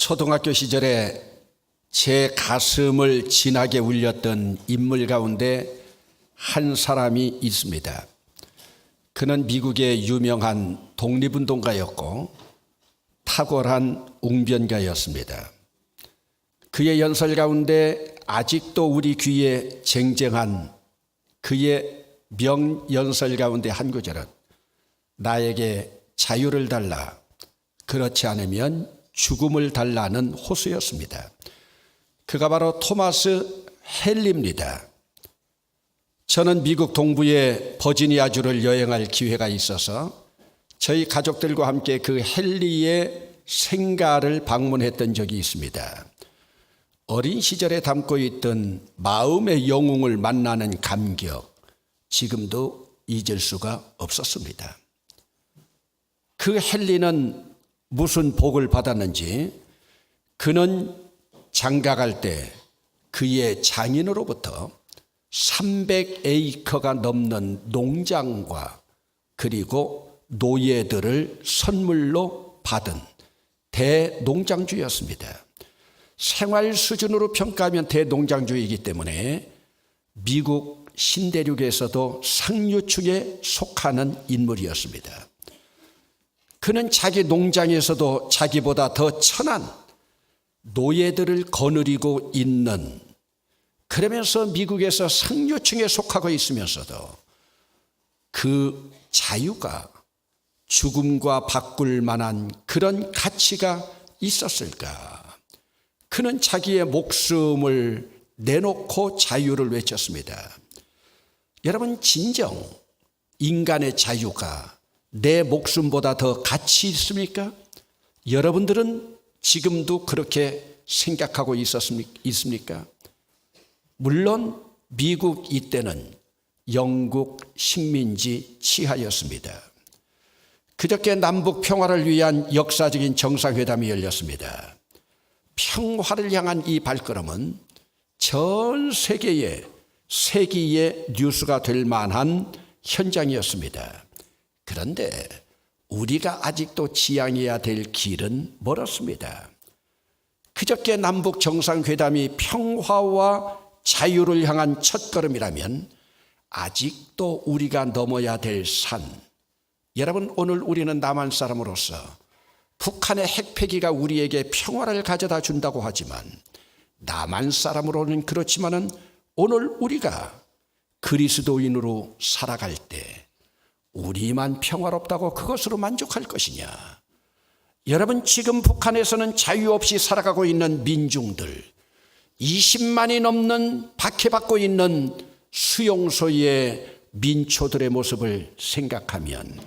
초등학교 시절에 제 가슴을 진하게 울렸던 인물 가운데 한 사람이 있습니다. 그는 미국의 유명한 독립운동가였고 탁월한 웅변가였습니다. 그의 연설 가운데 아직도 우리 귀에 쟁쟁한 그의 명연설 가운데 한 구절은 나에게 자유를 달라, 그렇지 않으면 죽음을 달라는 호소였습니다. 그가 바로 토마스 헨리입니다. 저는 미국 동부의 버지니아주를 여행할 기회가 있어서 저희 가족들과 함께 그 헨리의 생가를 방문했던 적이 있습니다. 어린 시절에 담고 있던 마음의 영웅을 만나는 감격, 지금도 잊을 수가 없었습니다. 그 헨리는 무슨 복을 받았는지, 그는 장가갈 때 그의 장인으로부터 300에이커가 넘는 농장과 그리고 노예들을 선물로 받은 대농장주였습니다. 생활 수준으로 평가하면 대농장주이기 때문에 미국 신대륙에서도 상류층에 속하는 인물이었습니다. 그는 자기 농장에서도 자기보다 더 천한 노예들을 거느리고 있는, 그러면서 미국에서 상류층에 속하고 있으면서도 그 자유가 죽음과 바꿀 만한 그런 가치가 있었을까? 그는 자기의 목숨을 내놓고 자유를 외쳤습니다. 여러분, 진정 인간의 자유가 내 목숨보다 더 가치 있습니까? 여러분들은 지금도 그렇게 생각하고 있습니까? 물론 미국 이때는 영국 식민지 치하였습니다. 그저께 남북 평화를 위한 역사적인 정상회담이 열렸습니다. 평화를 향한 이 발걸음은 전 세계의 세기의 뉴스가 될 만한 현장이었습니다. 그런데 우리가 아직도 지향해야 될 길은 멀었습니다. 그저께 남북 정상회담이 평화와 자유를 향한 첫걸음이라면 아직도 우리가 넘어야 될 산, 여러분, 오늘 우리는 남한 사람으로서 북한의 핵폐기가 우리에게 평화를 가져다 준다고 하지만, 남한 사람으로는 그렇지만은 오늘 우리가 그리스도인으로 살아갈 때 우리만 평화롭다고 그것으로 만족할 것이냐? 여러분, 지금 북한에서는 자유 없이 살아가고 있는 민중들, 20만이 넘는 박해받고 있는 수용소의 민초들의 모습을 생각하면,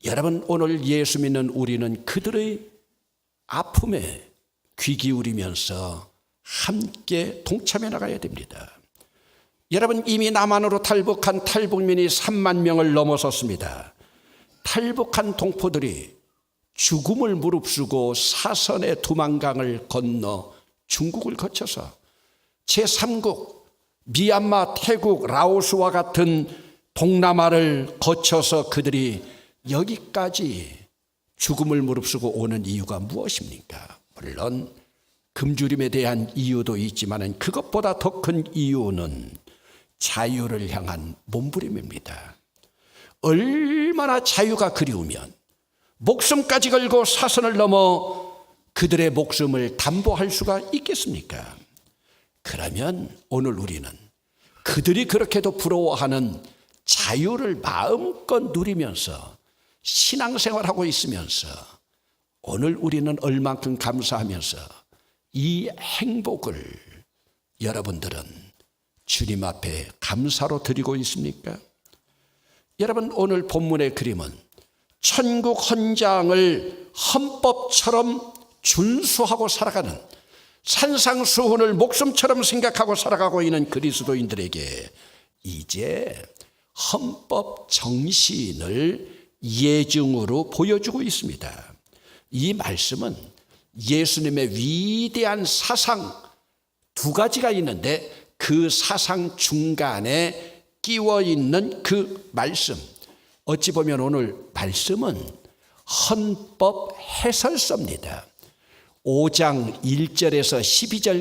여러분, 오늘 예수 믿는 우리는 그들의 아픔에 귀 기울이면서 함께 동참해 나가야 됩니다. 여러분, 이미 남한으로 탈북한 탈북민이 3만 명을 넘어섰습니다. 탈북한 동포들이 죽음을 무릅쓰고 사선의 두만강을 건너 중국을 거쳐서 제3국 미얀마, 태국, 라오스와 같은 동남아를 거쳐서 그들이 여기까지 죽음을 무릅쓰고 오는 이유가 무엇입니까? 물론 굶주림에 대한 이유도 있지만 그것보다 더 큰 이유는 자유를 향한 몸부림입니다. 얼마나 자유가 그리우면 목숨까지 걸고 사선을 넘어 그들의 목숨을 담보할 수가 있겠습니까? 그러면 오늘 우리는 그들이 그렇게도 부러워하는 자유를 마음껏 누리면서 신앙생활하고 있으면서 오늘 우리는 얼만큼 감사하면서 이 행복을 여러분들은 주님 앞에 감사로 드리고 있습니까? 여러분, 오늘 본문의 그림은 천국 헌장을 헌법처럼 준수하고 살아가는, 산상수훈을 목숨처럼 생각하고 살아가고 있는 그리스도인들에게 이제 헌법 정신을 예증으로 보여주고 있습니다. 이 말씀은 예수님의 위대한 사상 두 가지가 있는데 그 사상 중간에 끼워 있는 그 말씀, 어찌 보면 오늘 말씀은 헌법 해설서입니다. 5장 1절에서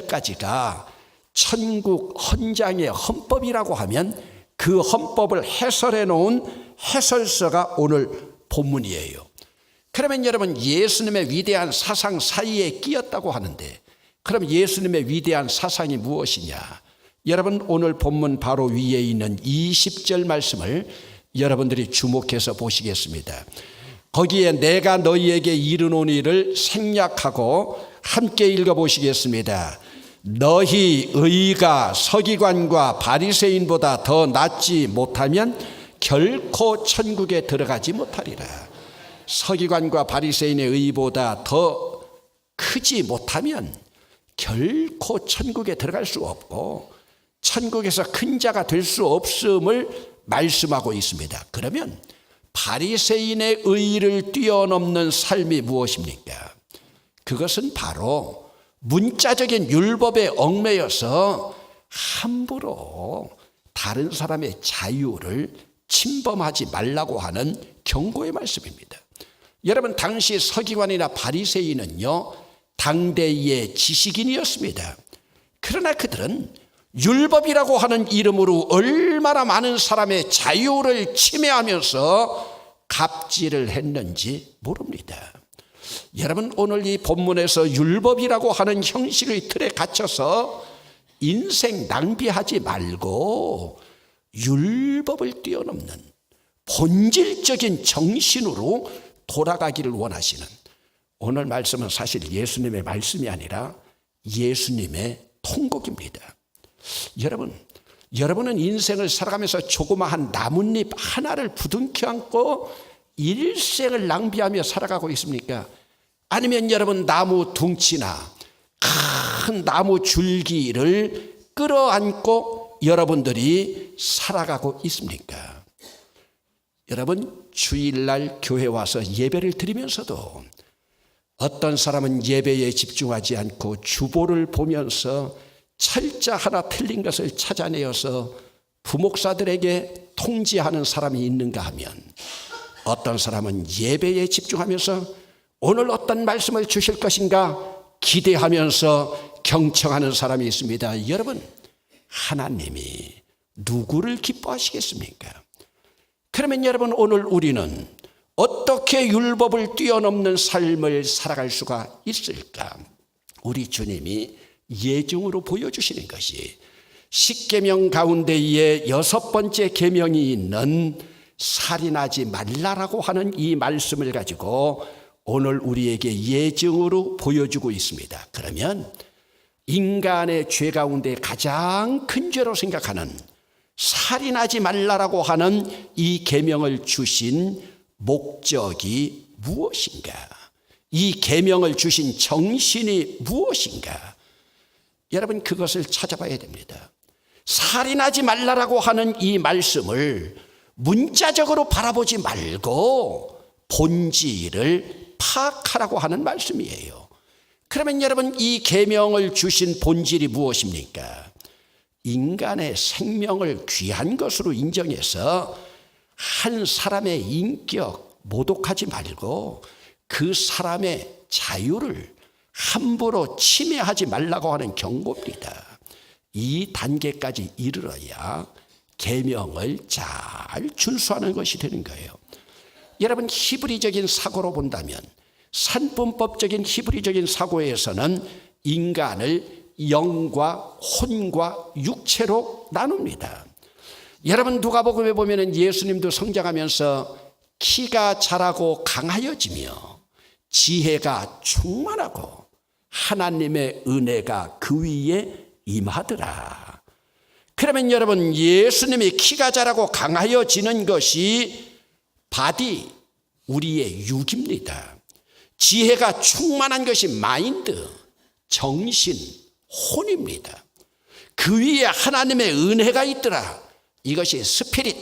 12절까지가 천국 헌장의 헌법이라고 하면 그 헌법을 해설해 놓은 해설서가 오늘 본문이에요. 그러면 여러분, 예수님의 위대한 사상 사이에 끼었다고 하는데, 그럼 예수님의 위대한 사상이 무엇이냐? 여러분, 오늘 본문 바로 위에 있는 20절 말씀을 여러분들이 주목해서 보시겠습니다. 거기에 내가 너희에게 이르노니를 생략하고 함께 읽어보시겠습니다. 너희 의가 서기관과 바리새인보다 더 낫지 못하면 결코 천국에 들어가지 못하리라. 서기관과 바리새인의 의보다 더 크지 못하면 결코 천국에 들어갈 수 없고 천국에서 큰 자가 될 수 없음을 말씀하고 있습니다. 그러면 바리새인의 의를 뛰어넘는 삶이 무엇입니까? 그것은 바로 문자적인 율법에 얽매여서 함부로 다른 사람의 자유를 침범하지 말라고 하는 경고의 말씀입니다. 여러분, 당시 서기관이나 바리새인은요, 당대의 지식인이었습니다. 그러나 그들은 율법이라고 하는 이름으로 얼마나 많은 사람의 자유를 침해하면서 갑질을 했는지 모릅니다. 여러분, 오늘 이 본문에서 율법이라고 하는 형식의 틀에 갇혀서 인생 낭비하지 말고 율법을 뛰어넘는 본질적인 정신으로 돌아가기를 원하시는, 오늘 말씀은 사실 예수님의 말씀이 아니라 예수님의 통곡입니다. 여러분은 인생을 살아가면서 조그마한 나뭇잎 하나를 부둥켜 안고 일생을 낭비하며 살아가고 있습니까? 아니면 여러분, 나무 둥치나 큰 나무 줄기를 끌어안고 여러분들이 살아가고 있습니까? 여러분, 주일날 교회 와서 예배를 드리면서도 어떤 사람은 예배에 집중하지 않고 주보를 보면서 철자 하나 틀린 것을 찾아내어서 부목사들에게 통지하는 사람이 있는가 하면, 어떤 사람은 예배에 집중하면서 오늘 어떤 말씀을 주실 것인가 기대하면서 경청하는 사람이 있습니다. 여러분, 하나님이 누구를 기뻐하시겠습니까? 그러면 여러분, 오늘 우리는 어떻게 율법을 뛰어넘는 삶을 살아갈 수가 있을까? 우리 주님이 예증으로 보여주시는 것이 십계명 가운데에 6번째 계명이 있는 살인하지 말라라고 하는 이 말씀을 가지고 오늘 우리에게 예증으로 보여주고 있습니다. 그러면 인간의 죄 가운데 가장 큰 죄로 생각하는 살인하지 말라라고 하는 이 계명을 주신 목적이 무엇인가? 이 계명을 주신 정신이 무엇인가? 여러분, 그것을 찾아봐야 됩니다. 살인하지 말라라고 하는 이 말씀을 문자적으로 바라보지 말고 본질을 파악하라고 하는 말씀이에요. 그러면 여러분, 이 계명을 주신 본질이 무엇입니까? 인간의 생명을 귀한 것으로 인정해서 한 사람의 인격 모독하지 말고 그 사람의 자유를 함부로 침해하지 말라고 하는 경고입니다. 이 단계까지 이르러야 계명을 잘 준수하는 것이 되는 거예요. 여러분, 히브리적인 사고로 본다면, 산분법적인 히브리적인 사고에서는 인간을 영과 혼과 육체로 나눕니다. 여러분, 누가복음에 보면 예수님도 성장하면서 키가 자라고 강하여지며 지혜가 충만하고 하나님의 은혜가 그 위에 임하더라. 그러면 여러분, 예수님이 키가 자라고 강하여지는 것이 바디, 우리의 육입니다. 지혜가 충만한 것이 마인드, 정신, 혼입니다. 그 위에 하나님의 은혜가 있더라. 이것이 스피릿,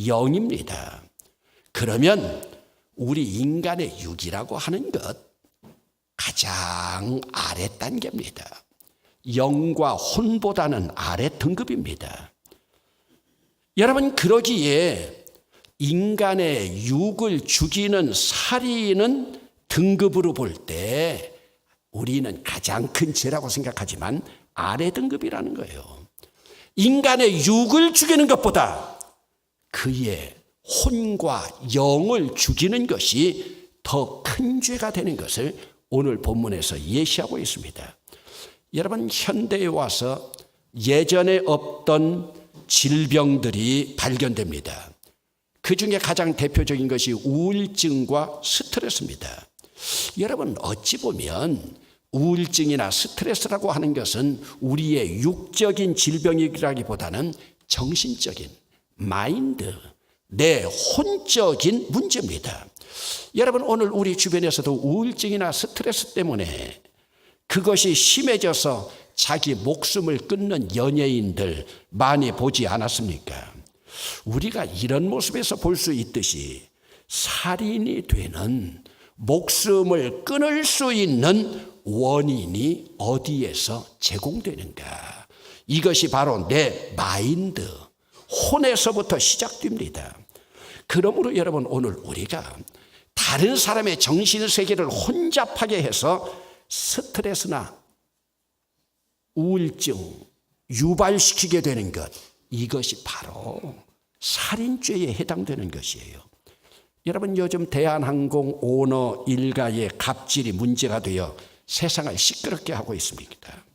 영입니다. 그러면 우리 인간의 육이라고 하는 것 가장 아래 단계입니다. 영과 혼보다는 아래 등급입니다. 여러분, 그러기에 인간의 육을 죽이는 살인은 등급으로 볼 때 우리는 가장 큰 죄라고 생각하지만 아래 등급이라는 거예요. 인간의 육을 죽이는 것보다 그의 혼과 영을 죽이는 것이 더 큰 죄가 되는 것을 오늘 본문에서 예시하고 있습니다. 여러분, 현대에 와서 예전에 없던 질병들이 발견됩니다. 그 중에 가장 대표적인 것이 우울증과 스트레스입니다. 여러분, 어찌 보면 우울증이나 스트레스라고 하는 것은 우리의 육적인 질병이라기보다는 정신적인 마인드, 내 혼적인 문제입니다. 여러분, 오늘 우리 주변에서도 우울증이나 스트레스 때문에 그것이 심해져서 자기 목숨을 끊는 연예인들 많이 보지 않았습니까? 우리가 이런 모습에서 볼 수 있듯이 살인이 되는, 목숨을 끊을 수 있는 원인이 어디에서 제공되는가? 이것이 바로 내 마인드, 혼에서부터 시작됩니다. 그러므로 여러분, 오늘 우리가 다른 사람의 정신세계를 혼잡하게 해서 스트레스나 우울증 유발시키게 되는 것, 이것이 바로 살인죄에 해당되는 것이에요. 여러분, 요즘 대한항공 오너 일가의 갑질이 문제가 되어 세상을 시끄럽게 하고 있습니다.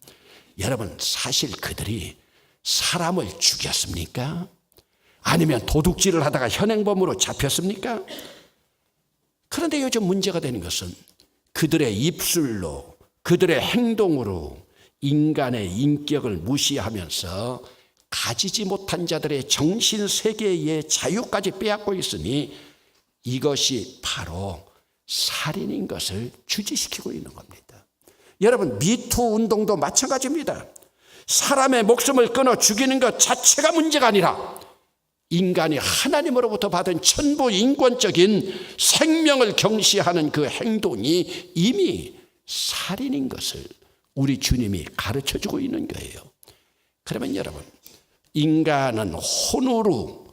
여러분, 사실 그들이 사람을 죽였습니까? 아니면 도둑질을 하다가 현행범으로 잡혔습니까? 그런데 요즘 문제가 되는 것은 그들의 입술로, 그들의 행동으로 인간의 인격을 무시하면서 가지지 못한 자들의 정신세계의 자유까지 빼앗고 있으니 이것이 바로 살인인 것을 주지시키고 있는 겁니다. 여러분, 미투 운동도 마찬가지입니다. 사람의 목숨을 끊어 죽이는 것 자체가 문제가 아니라 인간이 하나님으로부터 받은 천부 인권적인 생명을 경시하는 그 행동이 이미 살인인 것을 우리 주님이 가르쳐주고 있는 거예요. 그러면 여러분, 인간은 혼으로,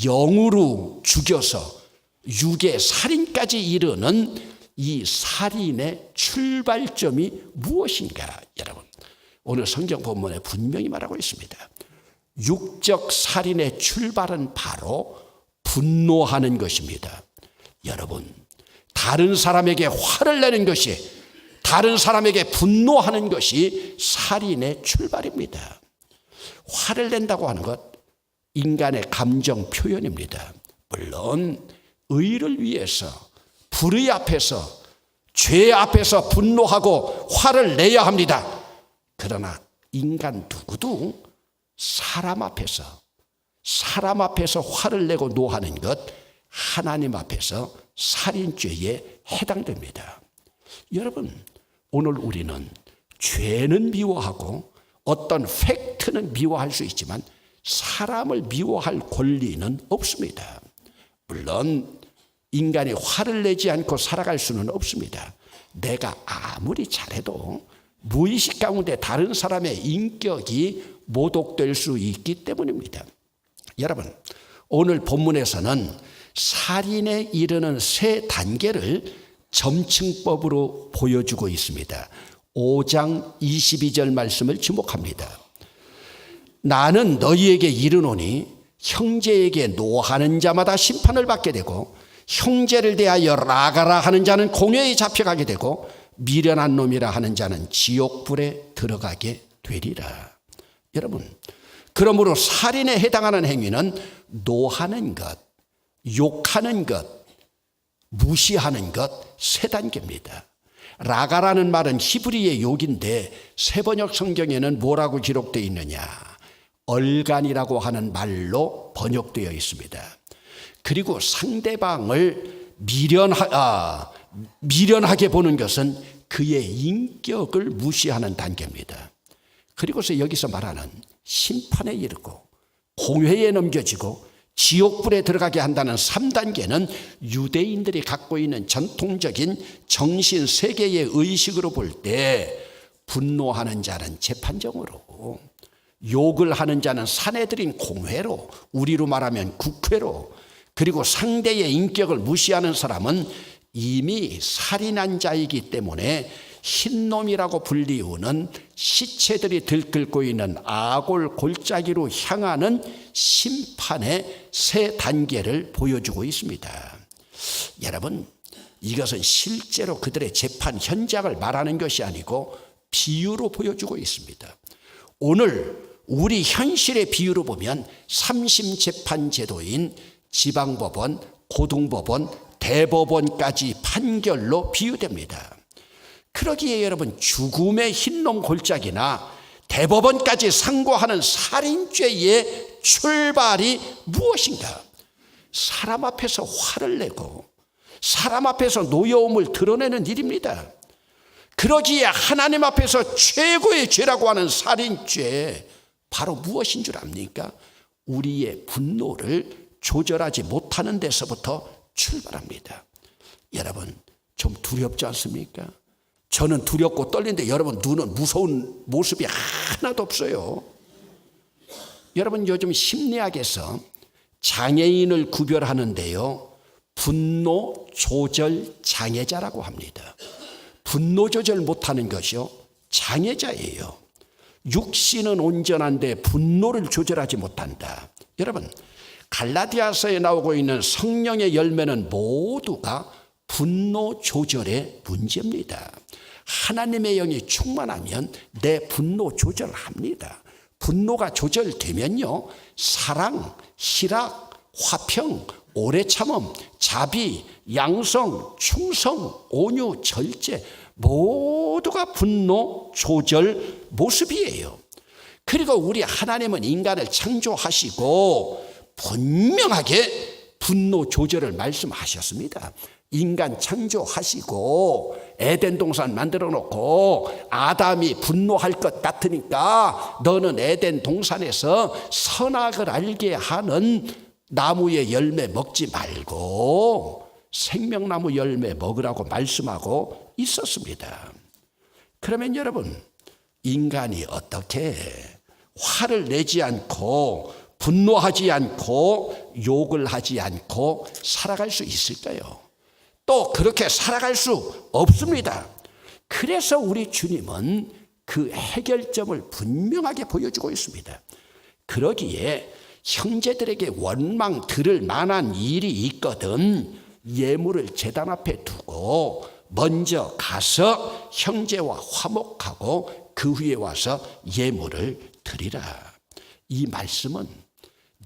영으로 죽여서 육의 살인까지 이르는 이 살인의 출발점이 무엇인가? 여러분, 오늘 성경 본문에 분명히 말하고 있습니다. 육적 살인의 출발은 바로 분노하는 것입니다. 여러분, 다른 사람에게 화를 내는 것이, 다른 사람에게 분노하는 것이 살인의 출발입니다. 화를 낸다고 하는 것, 인간의 감정 표현입니다. 물론 의를 위해서, 불의 앞에서, 죄 앞에서 분노하고 화를 내야 합니다. 그러나 인간 누구도 사람 앞에서 화를 내고 노하는 것, 하나님 앞에서 살인죄에 해당됩니다. 여러분, 오늘 우리는 죄는 미워하고 어떤 팩트는 미워할 수 있지만 사람을 미워할 권리는 없습니다. 물론 인간이 화를 내지 않고 살아갈 수는 없습니다. 내가 아무리 잘해도 무의식 가운데 다른 사람의 인격이 모독될 수 있기 때문입니다. 여러분, 오늘 본문에서는 살인에 이르는 세 단계를 점층법으로 보여주고 있습니다. 5장 22절 말씀을 주목합니다. 나는 너희에게 이르노니 형제에게 노하는 자마다 심판을 받게 되고 형제를 대하여 라가라 하는 자는 공회에 잡혀가게 되고 미련한 놈이라 하는 자는 지옥불에 들어가게 되리라. 여러분, 그러므로 살인에 해당하는 행위는 노하는 것, 욕하는 것, 무시하는 것 세 단계입니다. 라가라는 말은 히브리의 욕인데 세번역 성경에는 뭐라고 기록되어 있느냐? 얼간이라고 하는 말로 번역되어 있습니다. 그리고 상대방을 미련하게 보는 것은 그의 인격을 무시하는 단계입니다. 그리고서 여기서 말하는 심판에 이르고 공회에 넘겨지고 지옥불에 들어가게 한다는 3단계는 유대인들이 갖고 있는 전통적인 정신세계의 의식으로 볼 때 분노하는 자는 재판정으로, 욕을 하는 자는 사내들인 공회로, 우리로 말하면 국회로, 그리고 상대의 인격을 무시하는 사람은 이미 살인한 자이기 때문에 흰놈이라고 불리우는 시체들이 들끓고 있는 아골 골짜기로 향하는 심판의 세 단계를 보여주고 있습니다. 여러분, 이것은 실제로 그들의 재판 현장을 말하는 것이 아니고 비유로 보여주고 있습니다. 오늘 우리 현실의 비유로 보면 3심 재판 제도인 지방법원, 고등법원, 대법원까지 판결로 비유됩니다. 그러기에 여러분, 죽음의 흰놈 골짜기나 대법원까지 상고하는 살인죄의 출발이 무엇인가? 사람 앞에서 화를 내고 사람 앞에서 노여움을 드러내는 일입니다. 그러기에 하나님 앞에서 최고의 죄라고 하는 살인죄, 바로 무엇인 줄 압니까? 우리의 분노를 조절하지 못하는 데서부터 출발합니다. 여러분, 좀 두렵지 않습니까? 저는 두렵고 떨리는데 여러분 눈은 무서운 모습이 하나도 없어요. 여러분, 요즘 심리학에서 장애인을 구별하는데요, 분노 조절 장애자라고 합니다. 분노 조절 못하는 것이요, 장애자예요. 육신은 온전한데 분노를 조절하지 못한다. 여러분, 갈라디아서에 나오고 있는 성령의 열매는 모두가 분노 조절의 문제입니다. 하나님의 영이 충만하면 내 분노 조절합니다. 분노가 조절되면요, 사랑, 희락, 화평, 오래 참음, 자비, 양성, 충성, 온유, 절제, 모두가 분노 조절 모습이에요. 그리고 우리 하나님은 인간을 창조하시고 분명하게 분노 조절을 말씀하셨습니다. 인간 창조하시고 에덴 동산 만들어 놓고 아담이 분노할 것 같으니까 너는 에덴 동산에서 선악을 알게 하는 나무의 열매 먹지 말고 생명나무 열매 먹으라고 말씀하고 있었습니다. 그러면 여러분, 인간이 어떻게 화를 내지 않고 분노하지 않고 욕을 하지 않고 살아갈 수 있을까요? 또 그렇게 살아갈 수 없습니다. 그래서 우리 주님은 그 해결점을 분명하게 보여주고 있습니다. 그러기에 형제들에게 원망 들을 만한 일이 있거든 예물을 제단 앞에 두고 먼저 가서 형제와 화목하고 그 후에 와서 예물을 드리라. 이 말씀은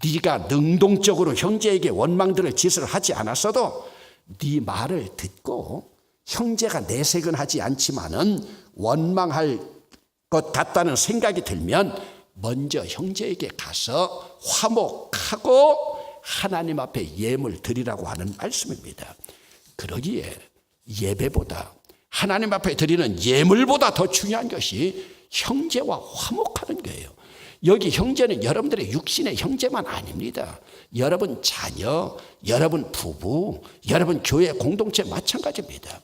네가 능동적으로 형제에게 원망들을 짓을 하지 않았어도 네 말을 듣고 형제가 내색은 하지 않지만은 원망할 것 같다는 생각이 들면 먼저 형제에게 가서 화목하고 하나님 앞에 예물 드리라고 하는 말씀입니다. 그러기에 예배보다 하나님 앞에 드리는 예물보다 더 중요한 것이 형제와 화목하는 거예요. 여기 형제는 여러분들의 육신의 형제만 아닙니다. 여러분 자녀, 여러분 부부, 여러분 교회 공동체 마찬가지입니다.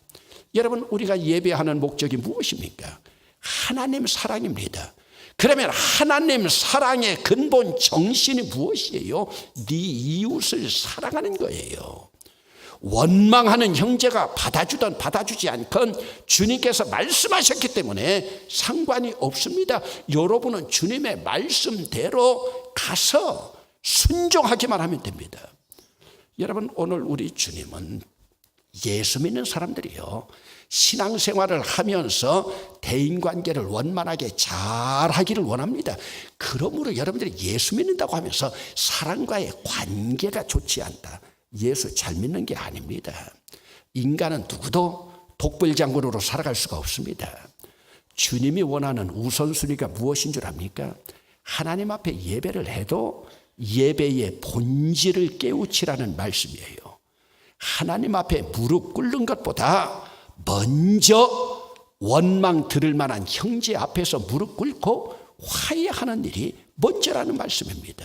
여러분, 우리가 예배하는 목적이 무엇입니까? 하나님 사랑입니다. 그러면 하나님 사랑의 근본 정신이 무엇이에요? 네 이웃을 사랑하는 거예요. 원망하는 형제가 받아주든 받아주지 않건 주님께서 말씀하셨기 때문에 상관이 없습니다. 여러분은 주님의 말씀대로 가서 순종하기만 하면 됩니다. 여러분, 오늘 우리 주님은 예수 믿는 사람들이요, 신앙생활을 하면서 대인관계를 원만하게 잘하기를 원합니다. 그러므로 여러분들이 예수 믿는다고 하면서 사람과의 관계가 좋지 않다, 예수 잘 믿는 게 아닙니다. 인간은 누구도 독불장군으로 살아갈 수가 없습니다. 주님이 원하는 우선순위가 무엇인 줄 압니까? 하나님 앞에 예배를 해도 예배의 본질을 깨우치라는 말씀이에요. 하나님 앞에 무릎 꿇는 것보다 먼저 원망 들을 만한 형제 앞에서 무릎 꿇고 화해하는 일이 먼저라는 말씀입니다.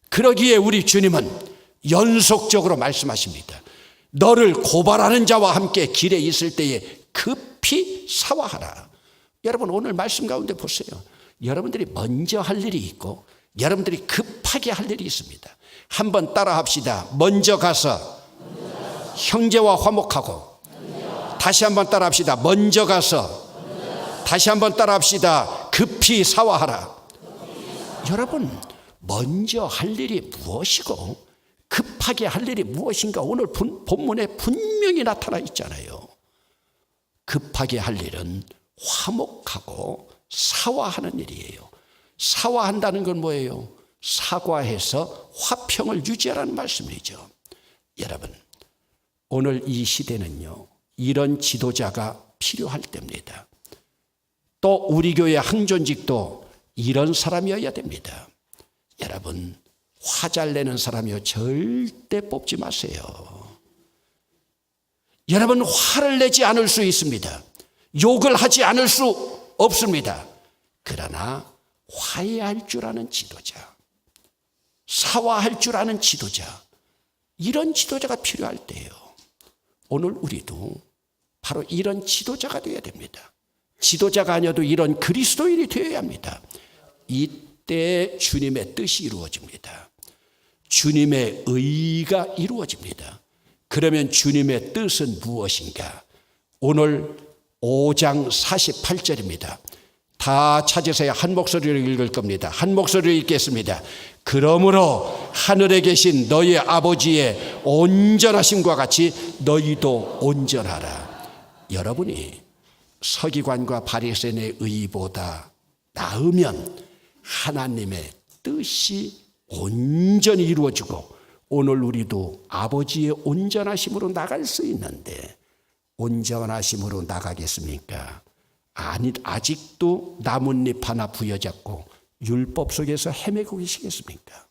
그러기에 우리 주님은 연속적으로 말씀하십니다. 너를 고발하는 자와 함께 길에 있을 때에 급히 사화하라. 여러분, 오늘 말씀 가운데 보세요. 여러분들이 먼저 할 일이 있고 여러분들이 급하게 할 일이 있습니다. 한번 따라 합시다. 먼저 가서 형제와 화목하고, 다시 한번 따라 합시다. 먼저 가서 다시 한번 따라합시다. 급히 사화하라. 여러분, 먼저 할 일이 무엇이고 급하게 할 일이 무엇인가 오늘 본문에 분명히 나타나 있잖아요. 급하게 할 일은 화목하고 사화하는 일이에요. 사화한다는 건 뭐예요? 사과해서 화평을 유지하라는 말씀이죠. 여러분, 오늘 이 시대는요, 이런 지도자가 필요할 때입니다. 또 우리 교회 항존직도 이런 사람이어야 됩니다. 여러분, 화 잘 내는 사람이요 절대 뽑지 마세요. 여러분, 화를 내지 않을 수 있습니다. 욕을 하지 않을 수 없습니다. 그러나 화해할 줄 아는 지도자, 사화할 줄 아는 지도자, 이런 지도자가 필요할 때예요. 오늘 우리도 바로 이런 지도자가 되어야 됩니다. 지도자가 아니어도 이런 그리스도인이 되어야 합니다. 이때 주님의 뜻이 이루어집니다. 주님의 의가 이루어집니다. 그러면 주님의 뜻은 무엇인가? 오늘 5장 48절입니다. 다 찾으세요. 한 목소리로 읽을 겁니다. 한 목소리로 읽겠습니다. 그러므로 하늘에 계신 너희 아버지의 온전하심과 같이 너희도 온전하라. 여러분이 서기관과 바리새인의 의보다 나으면 하나님의 뜻이 온전히 이루어지고 오늘 우리도 아버지의 온전하심으로 나갈 수 있는데 온전하심으로 나가겠습니까? 아니, 아직도 나뭇잎 하나 부여잡고 율법 속에서 헤매고 계시겠습니까?